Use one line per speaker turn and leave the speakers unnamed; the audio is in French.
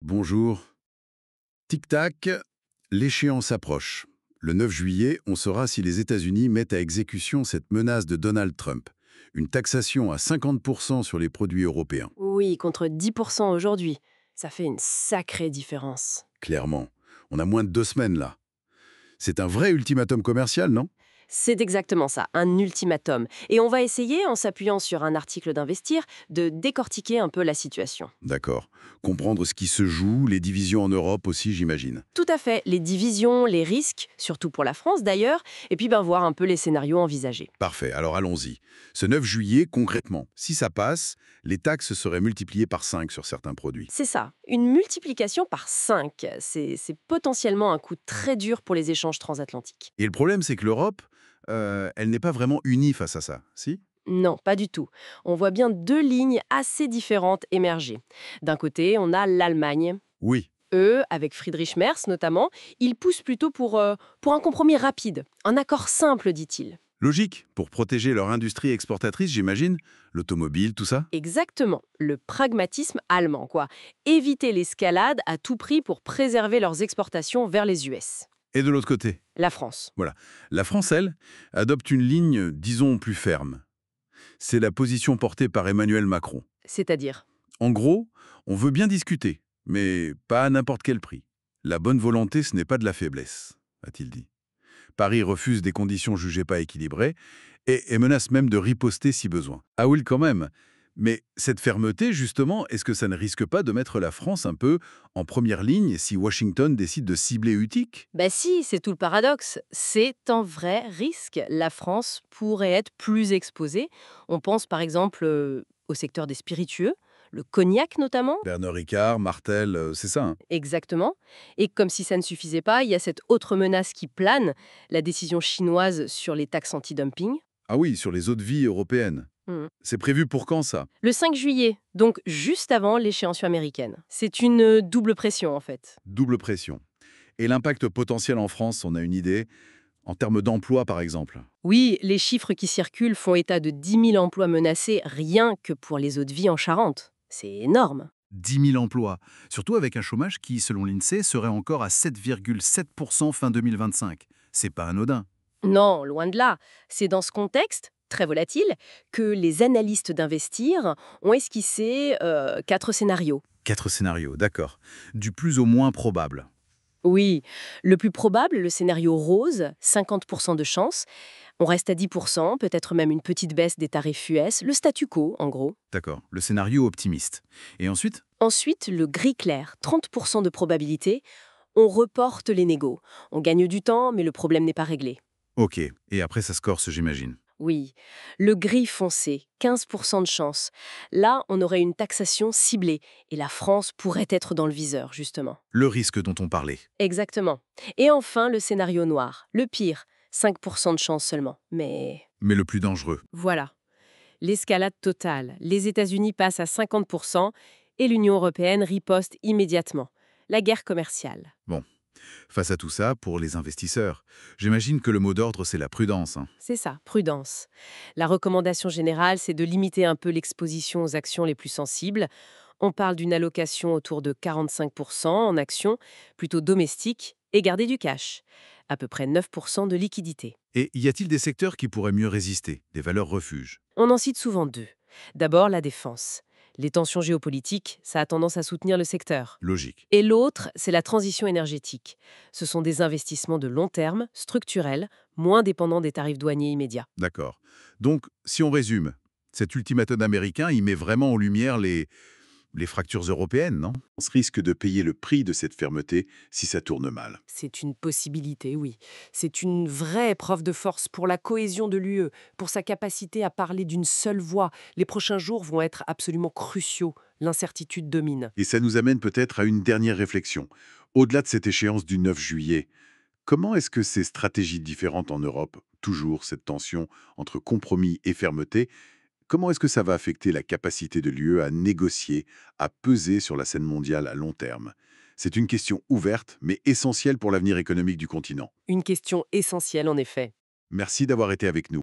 Bonjour. Tic-tac, l'échéance approche. Le 9 juillet, on saura si les États-Unis mettent à exécution cette menace de Donald Trump. Une taxation à 50% sur les produits européens.
Oui, contre 10% aujourd'hui. Ça fait une sacrée différence.
Clairement. On a moins de 2 semaines là. C'est un vrai ultimatum commercial, non?
C'est exactement ça, un ultimatum. Et on va essayer, en s'appuyant sur un article d'Investir, de décortiquer un peu la situation.
D'accord. Comprendre ce qui se joue, les divisions en Europe aussi, j'imagine.
Tout à fait, les divisions, les risques, surtout pour la France d'ailleurs, et puis voir un peu les scénarios envisagés.
Parfait, alors allons-y. Ce 9 juillet, concrètement, si ça passe, les taxes seraient multipliées par 5 sur certains produits.
C'est ça, une multiplication par 5. C'est potentiellement un coup très dur pour les échanges transatlantiques.
Et le problème, c'est que l'Europe, elle n'est pas vraiment unie face à ça, si?
Non, pas du tout. On voit bien deux lignes assez différentes émerger. D'un côté, on a l'Allemagne.
Oui.
Eux, avec Friedrich Merz notamment, ils poussent plutôt pour un compromis rapide, un accord simple, dit-il.
Logique, pour protéger leur industrie exportatrice, j'imagine, l'automobile, tout ça.
Exactement, le pragmatisme allemand, quoi. Éviter l'escalade à tout prix pour préserver leurs exportations vers les US.
Et de l'autre côté,
La France.
voilà. La France, elle, adopte une ligne, disons, plus ferme. C'est la position portée par Emmanuel Macron.
C'est-à-dire.
En gros, on veut bien discuter, mais pas à n'importe quel prix. La bonne volonté, ce n'est pas de la faiblesse, a-t-il dit. Paris refuse des conditions jugées pas équilibrées et menace même de riposter si besoin. Ah oui, quand même. Mais cette fermeté, justement, est-ce que ça ne risque pas de mettre la France un peu en première ligne si Washington décide de cibler Utique?
Bah si, c'est tout le paradoxe. C'est un vrai risque. La France pourrait être plus exposée. On pense par exemple au secteur des spiritueux, le cognac notamment.
Pernod Ricard, Martel, c'est ça, hein?
Exactement. Et comme si ça ne suffisait pas, il y a cette autre menace qui plane, la décision chinoise sur les taxes anti-dumping.
Ah oui, sur les eaux de vie européennes.
Hmm.
C'est prévu pour quand, ça?
Le 5 juillet, donc juste avant l'échéance américaine. C'est une double pression en fait.
Double pression. Et l'impact potentiel en France, on a une idée? En termes d'emploi, par exemple.
Oui, les chiffres qui circulent font état de 10 000 emplois menacés rien que pour les eaux de vie en Charente. C'est énorme.
10 000 emplois, surtout avec un chômage qui, selon l'INSEE, serait encore à 7,7% fin 2025. C'est pas anodin.
Non, loin de là. C'est dans ce contexte, très volatile, que les analystes d'Investir ont esquissé 4 scénarios.
4 scénarios, d'accord. Du plus au moins probable.
Oui, le plus probable, le scénario rose, 50% de chance. On reste à 10%, peut-être même une petite baisse des tarifs US, le statu quo, en gros.
D'accord, le scénario optimiste. Et ensuite?
Ensuite, le gris clair, 30% de probabilité. On reporte les négos. On gagne du temps, mais le problème n'est pas réglé.
Ok, et après ça se corse, j'imagine.
Oui, le gris foncé, 15% de chance. Là, on aurait une taxation ciblée, et la France pourrait être dans le viseur, justement.
Le risque dont on parlait.
Exactement. Et enfin, le scénario noir, le pire, 5% de chance seulement. Mais
Mais le plus dangereux.
voilà, l'escalade totale. Les États-Unis passent à 50% et l'Union européenne riposte immédiatement. La guerre commerciale.
Bon, face à tout ça, pour les investisseurs, j'imagine que le mot d'ordre, c'est la prudence, hein.
C'est ça, prudence. La recommandation générale, c'est de limiter un peu l'exposition aux actions les plus sensibles. On parle d'une allocation autour de 45% en actions, plutôt domestiques, et garder du cash. À peu près 9% de liquidité.
Et y a-t-il des secteurs qui pourraient mieux résister, des valeurs refuges?
On en cite souvent deux. D'abord, la défense. Les tensions géopolitiques, ça a tendance à soutenir le secteur.
Logique.
Et l'autre, c'est la transition énergétique. Ce sont des investissements de long terme, structurels, moins dépendants des tarifs douaniers immédiats.
D'accord. Donc, si on résume, cet ultimatum américain, il met vraiment en lumière les fractures européennes, non? On se risque de payer le prix de cette fermeté si ça tourne mal.
C'est une possibilité, oui. C'est une vraie preuve de force pour la cohésion de l'UE, pour sa capacité à parler d'une seule voix. Les prochains jours vont être absolument cruciaux. L'incertitude domine.
Et ça nous amène peut-être à une dernière réflexion. Au-delà de cette échéance du 9 juillet, comment est-ce que ces stratégies différentes en Europe, toujours cette tension entre compromis et fermeté, comment est-ce que ça va affecter la capacité de l'UE à négocier, à peser sur la scène mondiale à long terme? C'est une question ouverte, mais essentielle pour l'avenir économique du continent.
Une question essentielle, en effet.
Merci d'avoir été avec nous.